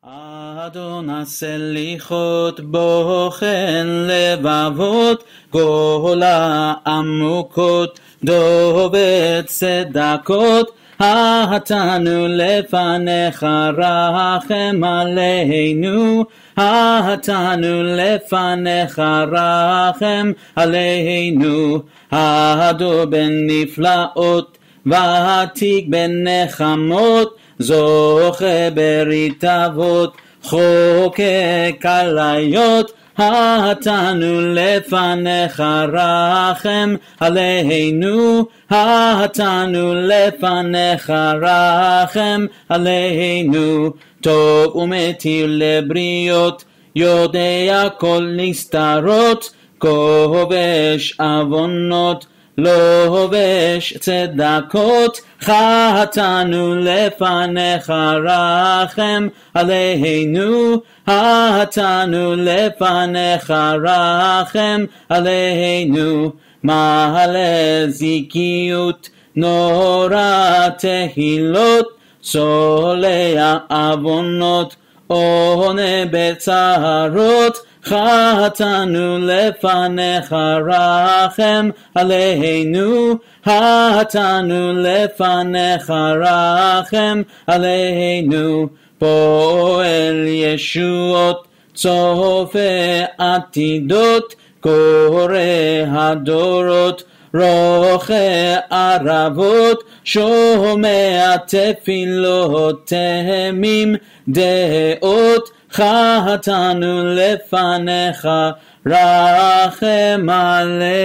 אדון הסליחות בוחן לבבות, גולה עמוקות דובט צדקות, התנו לפניך רחם עלינו, התנו לפניך רחם עלינו, הדור בנפלאות ותיק בנחמות, זוכה ברית אבות חוקק כליות, התנו לפניך רחם עלינו, התנו לפניך רחם עלינו, טוב ומתיר לבריות, יודע כל נסתרות, כובש עוונות לובש צדקות, חטאנו לפניך רחם עלינו, חטאנו לפניך רחם עלינו, מעלה זיקיות נורא תהילות, סולח עוונות עונה בצרות, חטאנו לפניך רחם עלינו, חטאנו לפניך רחם עלינו, פועל ישועות צופה עתידות, קורא הדורות רוחה ערבות, שומע תפילות תמים דעות, חטאנו לפניך רחם עלינו.